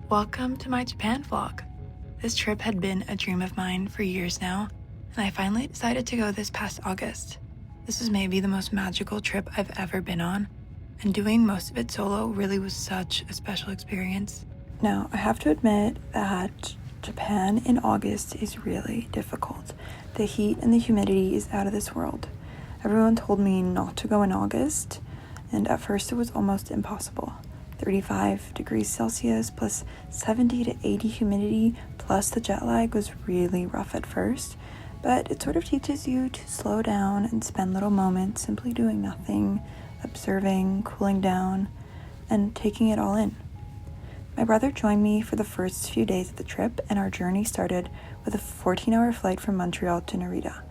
Welcome to my Japan vlog. This trip had been a dream of mine for years now, and I finally decided to go this past August. This was maybe the most magical trip I've ever been on, and doing most of it solo really was such a special experience. Now, I have to admit that Japan in August is really difficult. The heat and the humidity is out of this world. Everyone told me not to go in August, and at first it was almost impossible. 35 degrees Celsius plus 70 to 80 humidity plus the jet lag was really rough at first, but it sort of teaches you to slow down and spend little moments simply doing nothing, observing, cooling down, and taking it all in. My brother joined me for the first few days of the trip, and our journey started with a 14-hour flight from Montreal to Narita.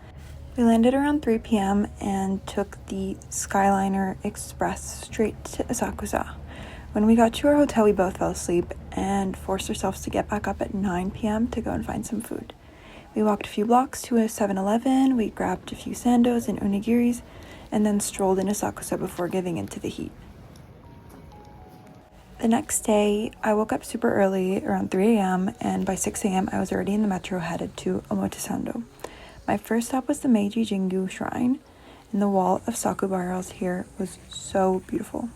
We landed around 3 p.m. and took the Skyliner Express straight to Asakusa. When we got to our hotel, we both fell asleep and forced ourselves to get back up at 9 p.m. to go and find some food. We walked a few blocks to a 7-Eleven, we grabbed a few sandos and onigiris, and then strolled in Asakusa before giving in to the heat. The next day, I woke up super early, around 3 a.m., and by 6 a.m. I was already in the metro headed to Omotesando. My first stop was the Meiji Jingu Shrine, and the wall of sakubaras here was so beautiful.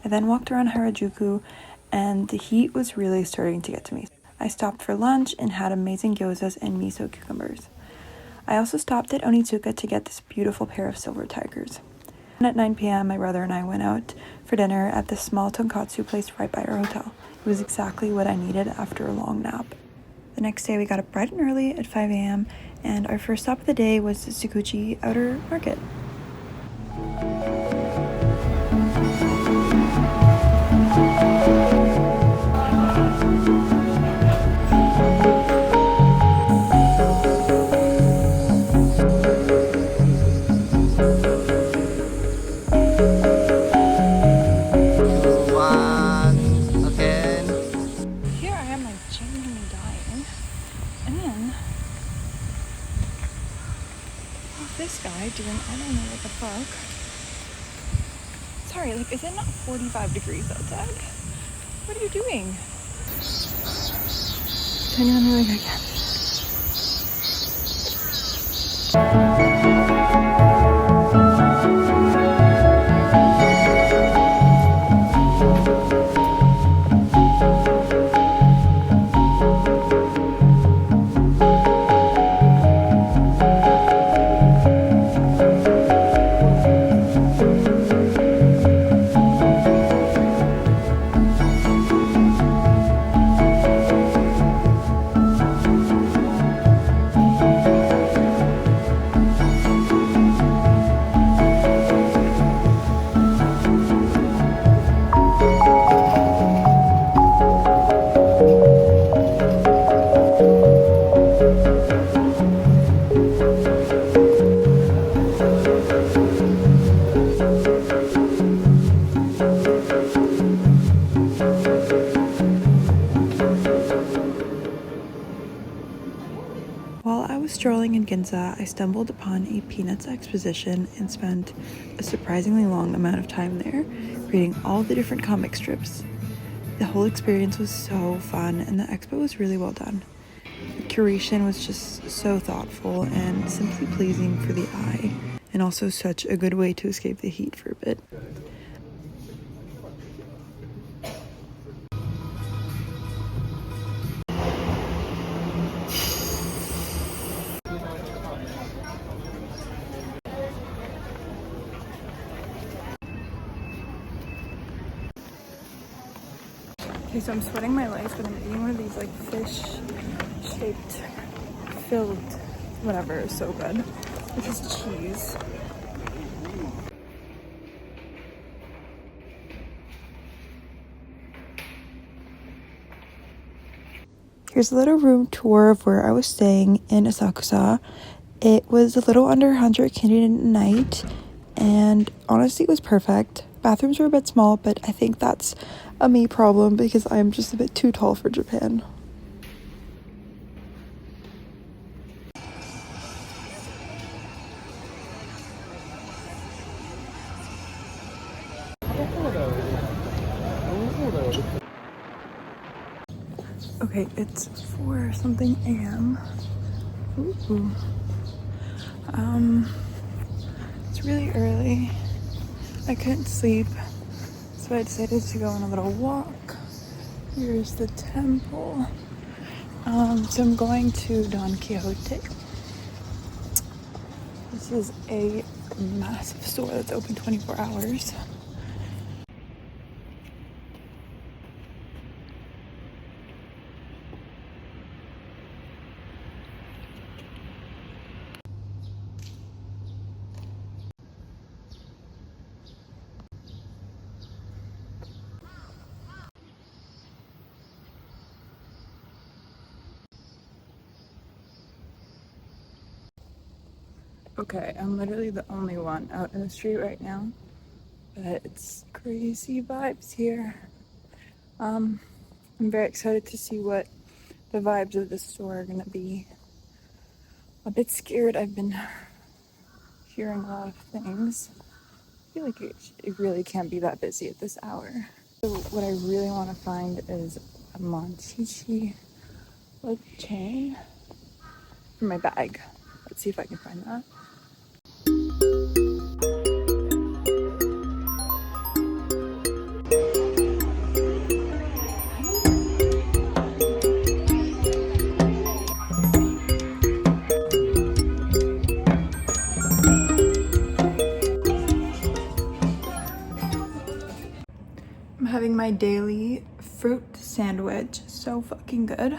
I then walked around Harajuku, and the heat was really starting to get to me. I stopped for lunch and had amazing gyozas and miso cucumbers. I also stopped at Onitsuka to get this beautiful pair of silver tigers. And at 9 p.m., my brother and I went out for dinner at this small tonkatsu place right by our hotel. It was exactly what I needed after a long nap. The next day, we got up bright and early at 5 a.m., and our first stop of the day was the Tsukiji Outer Market. This guy doing, I don't know what the fuck. Sorry, is it not 45 degrees outside? What are you doing? Turning on the ring again. While I was strolling in Ginza, I stumbled upon a Peanuts exposition and spent a surprisingly long amount of time there, reading all the different comic strips. The whole experience was so fun, and the expo was really well done. The curation was just so thoughtful and simply pleasing for the eye, and also such a good way to escape the heat for a bit. Okay, so I'm sweating my life, but I'm eating one of these fish-shaped, filled, whatever, it's so good. This is cheese. Here's a little room tour of where I was staying in Asakusa. It was a little under 100 Canadian a night, and honestly it was perfect. Bathrooms were a bit small, but I think that's a me problem because I'm just a bit too tall for Japan. Okay, it's 4 something a.m. Ooh. It's really early. I couldn't sleep, so I decided to go on a little walk. Here's the temple. So I'm going to Don Quixote. This is a massive store that's open 24 hours. Okay, I'm literally the only one out in the street right now, but it's crazy vibes here. I'm very excited to see what the vibes of this store are gonna be. A bit scared. I've been hearing a lot of things. I feel like it really can't be that busy at this hour. So what I really want to find is a Monchichi chain for my bag. Let's see if I can find that. I'm having my daily fruit sandwich. So fucking good.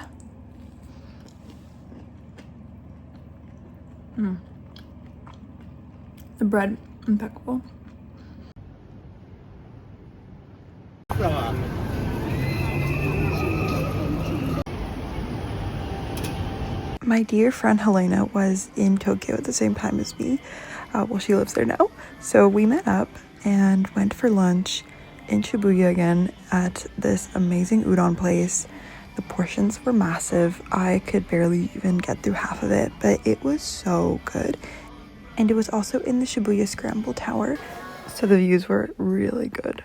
The bread, impeccable. My dear friend Helena was in Tokyo at the same time as me. Well, she lives there now. So we met up and went for lunch in Shibuya again at this amazing udon place. The portions were massive. I could barely even get through half of it, but it was so good. And it was also in the Shibuya Scramble Tower, so the views were really good.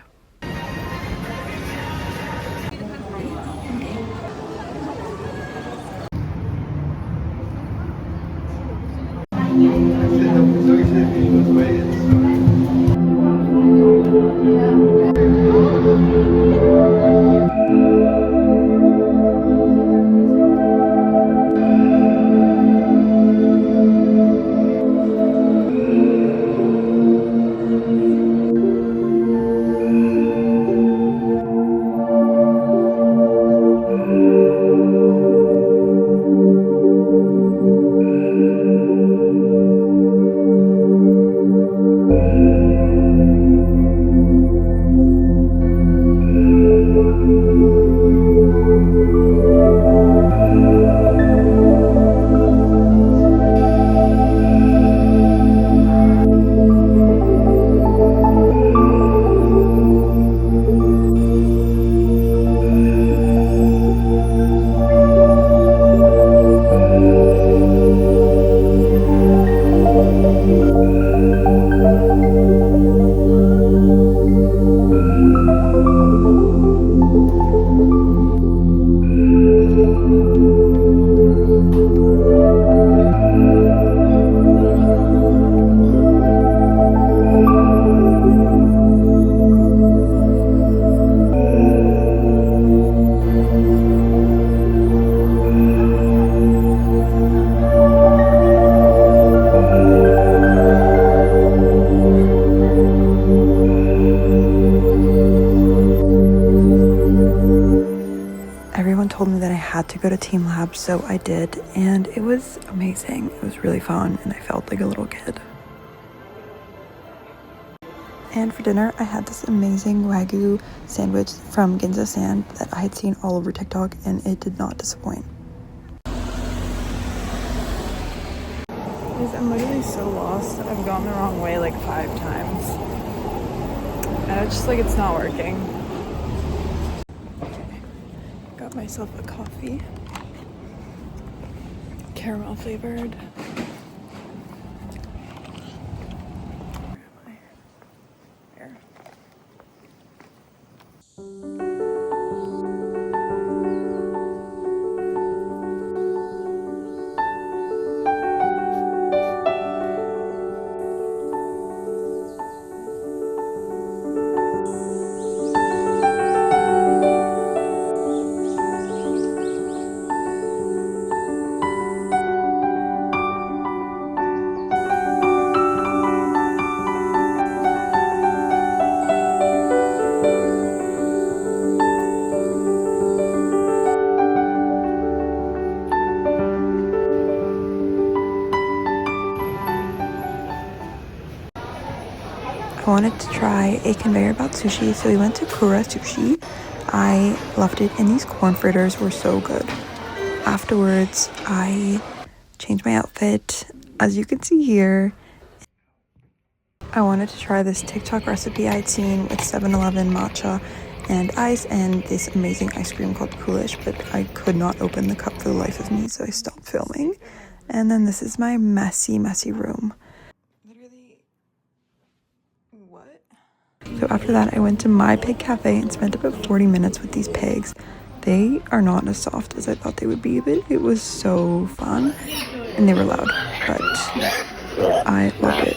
Everyone told me that I had to go to Team Lab, so I did, and it was amazing. It was really fun, and I felt like a little kid. And for dinner, I had this amazing Wagyu sandwich from Ginza Sand that I had seen all over TikTok, and it did not disappoint. I'm literally so lost. I've gone the wrong way like 5 times. And it's just like it's not working. Okay. Got myself a coffee. Caramel flavored. wanted to try a conveyor belt sushi, so we went to Kura Sushi. I loved it, and these corn fritters were so good. Afterwards, I changed my outfit, as you can see here. I wanted to try this TikTok recipe I'd seen with 7-Eleven matcha and ice and this amazing ice cream called Coolish, but I could not open the cup for the life of me, so I stopped filming. And then this is my messy room. Literally, what? So after that, I went to My Pig Cafe and spent about 40 minutes with these pigs. They are not as soft as I thought they would be, but it was so fun. And they were loud, but I loved it.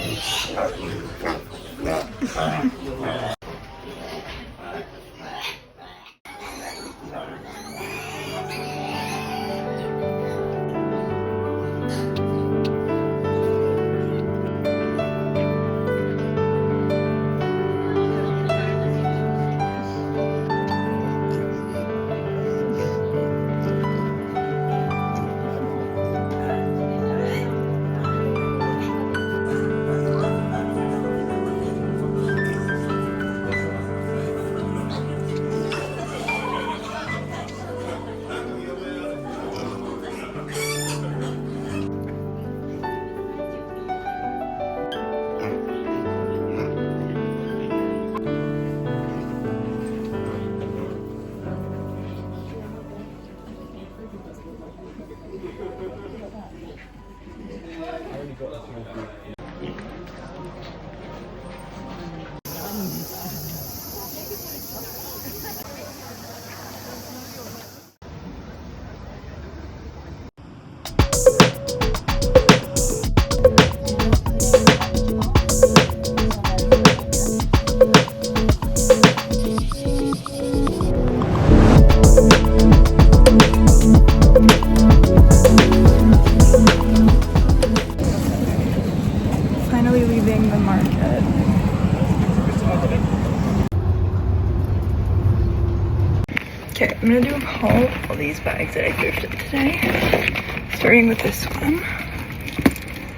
Finally leaving the market. Okay, I'm gonna do a haul of all these bags that I thrifted today. Starting with this one.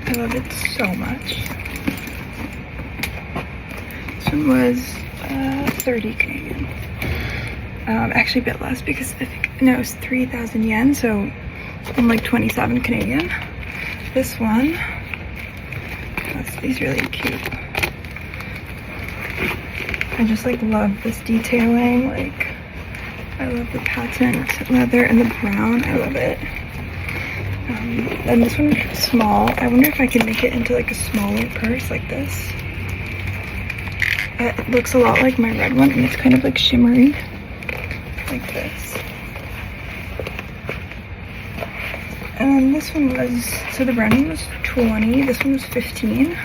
I love it so much. This one was 30 Canadian. Actually a bit less because I think, no, it was 3,000 yen, so I'm like 27 Canadian. This one, he's really cute. I just like love this detailing, like I love the patent leather and the brown, I love it. And this one is small. I wonder if I can make it into like a smaller purse like this. It looks a lot like my red one, and it's kind of like shimmery, like this. And then this one was, so the brown one was 20, this one was 15.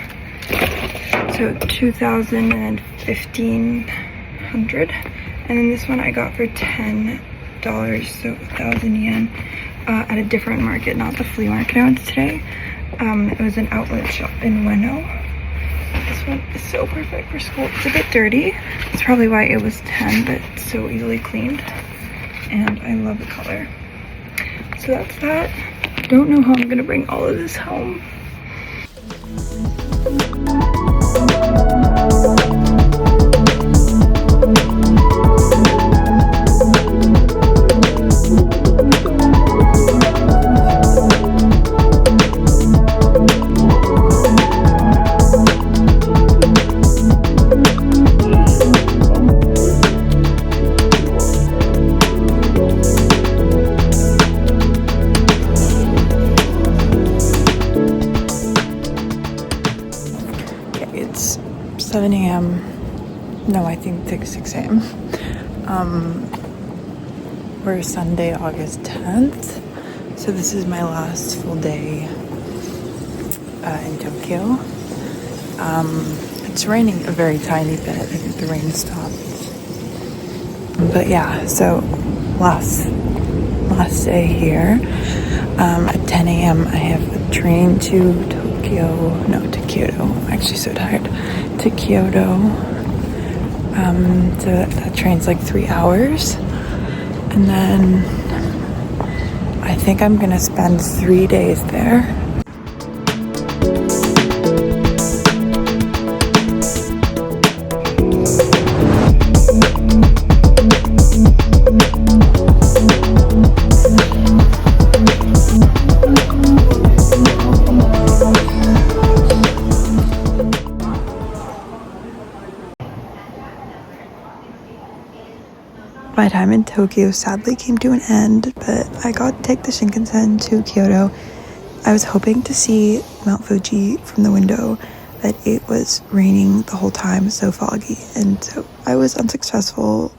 So 2,000 and 1,500. And then this one I got for $10, so 1,000 yen, at a different market, not the flea market I went to today. It was an outlet shop in Ueno. This one is so perfect for school. It's a bit dirty. That's probably why it was 10, but it's so easily cleaned. And I love the color. So that's that. Don't know how I'm gonna bring all of this home. It's 7 a.m. No, I think it's 6 a.m. We're Sunday, August 10th. So this is my last full day in Tokyo. It's raining a very tiny bit. I think the rain stopped. But yeah, so last day here. At 10 a.m. I have a train to Kyoto. I'm actually so tired. To Kyoto. So that train's like 3 hours. And then I think I'm gonna spend 3 days there. My time in Tokyo sadly came to an end, but I got to take the Shinkansen to Kyoto. I was hoping to see Mount Fuji from the window, but it was raining the whole time, so foggy, and so I was unsuccessful.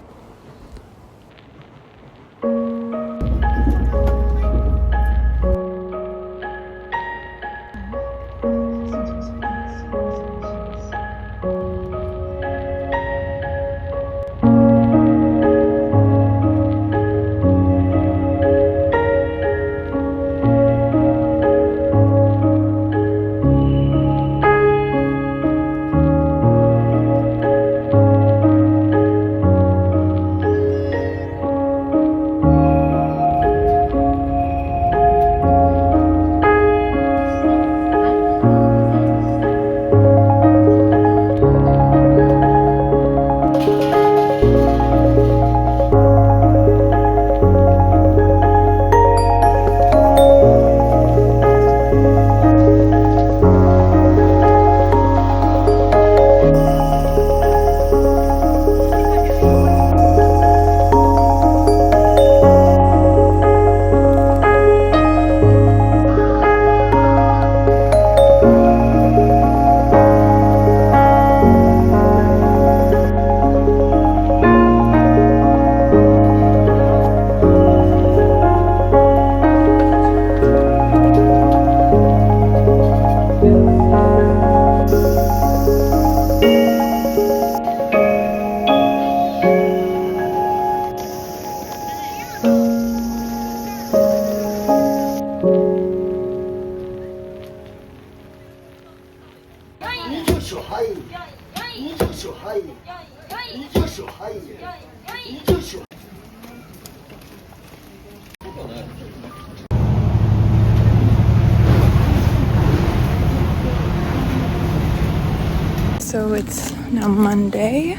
So it's now Monday.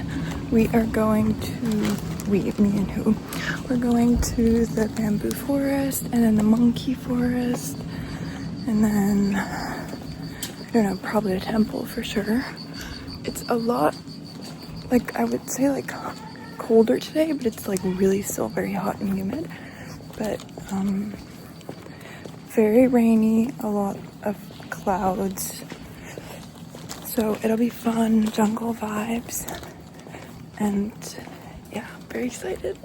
We are going to, me and who? We're going to the bamboo forest and then the monkey forest and then, I don't know, probably a temple for sure. It's a lot, like I would say like colder today, but it's like really still very hot and humid. But very rainy, a lot of clouds. So it'll be fun, jungle vibes, and yeah, very excited.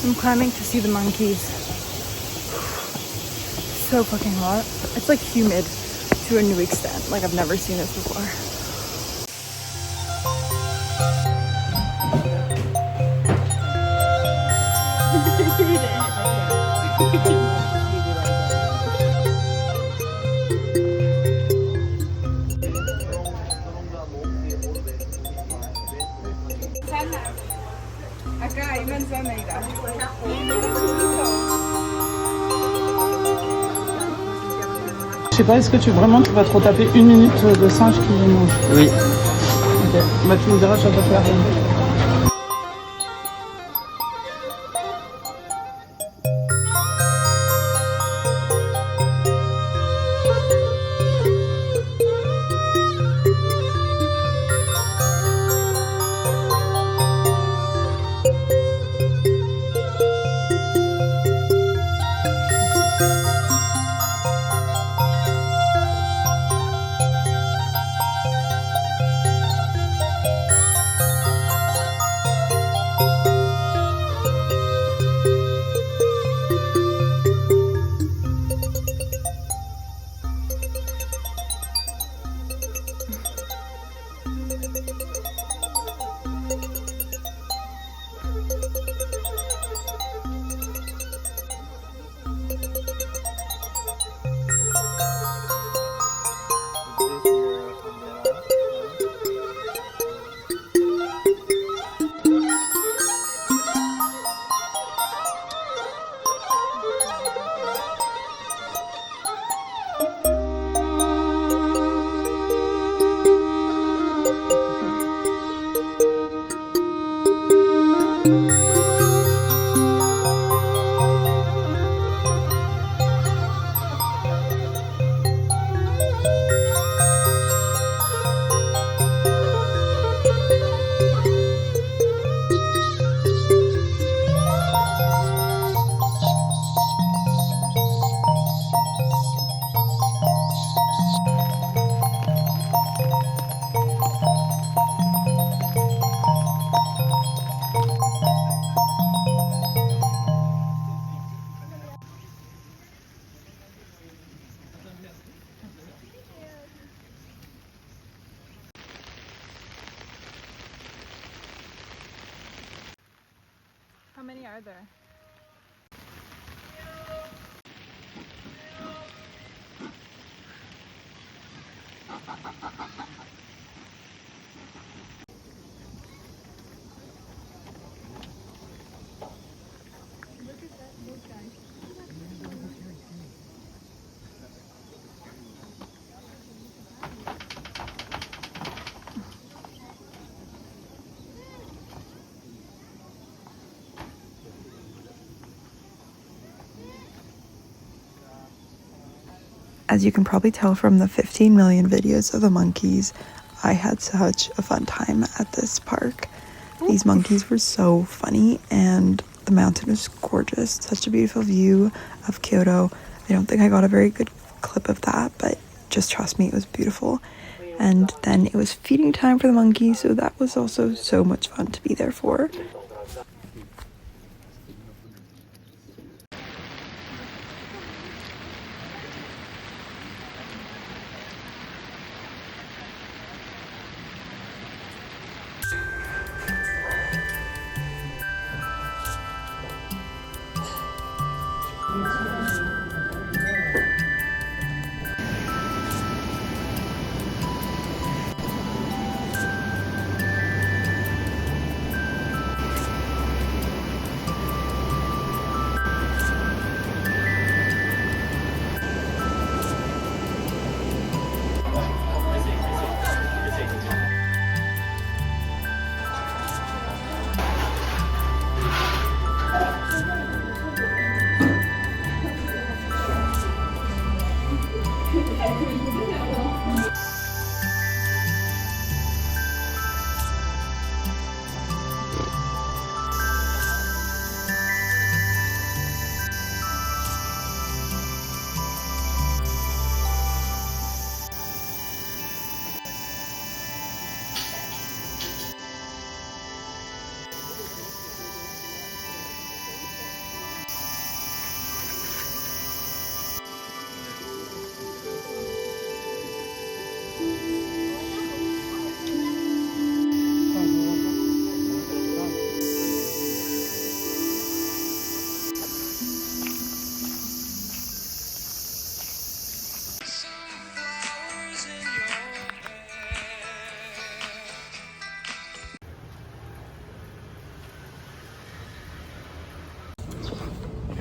I'm climbing to see the monkeys. So fucking hot. It's like humid to a new extent. Like I've never seen this before. Je sais pas, est-ce que tu vas trop taper une minute de singe qui mange? Oui. Ok, bah tu me diras, je vais pas faire. are there? As you can probably tell from the 15 million videos of the monkeys, I had such a fun time at this park. These monkeys were so funny and the mountain was gorgeous. Such a beautiful view of Kyoto. I don't think I got a very good clip of that, but just trust me, it was beautiful. And then it was feeding time for the monkeys, so that was also so much fun to be there for.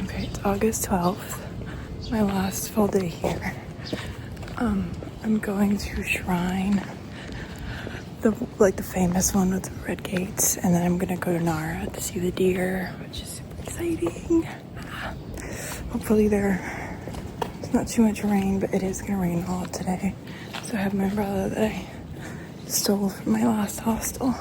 Okay, it's August 12th, my last full day here. I'm going to Shrine, the famous one with the red gates, and then I'm gonna go to Nara to see the deer, which is super exciting. Hopefully there's not too much rain, but it is gonna rain a lot today. So I have my umbrella that I stole from my last hostel.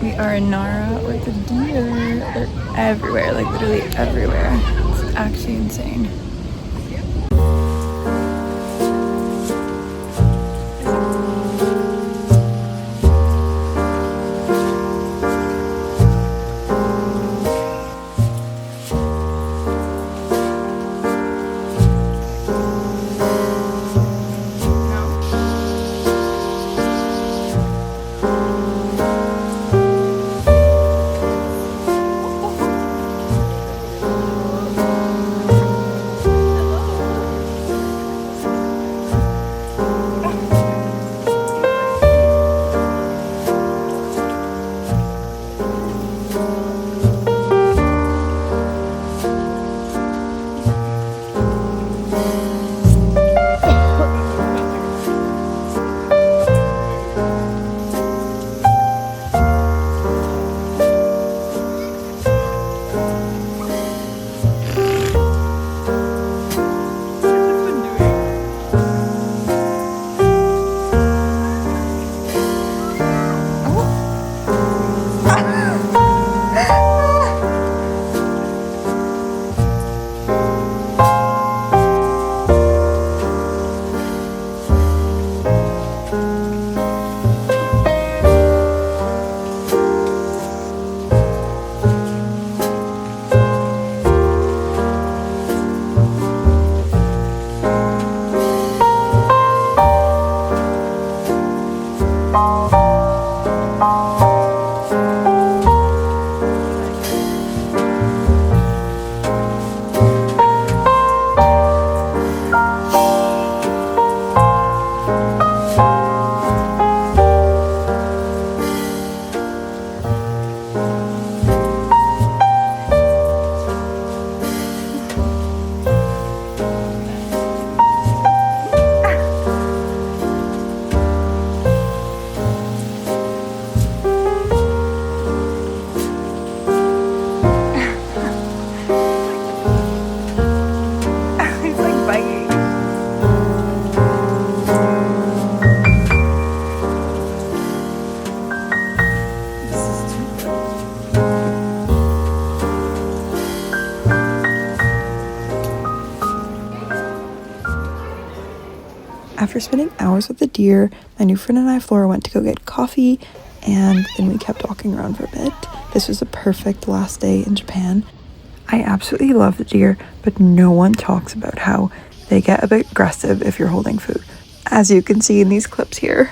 We are in Nara with the deer. They're everywhere, like literally everywhere. It's actually insane. After spending hours with the deer, my new friend and I, Flora, went to go get coffee, and then we kept walking around for a bit. This was a perfect last day in Japan. I absolutely love the deer, but no one talks about how they get a bit aggressive if you're holding food, as you can see in these clips here.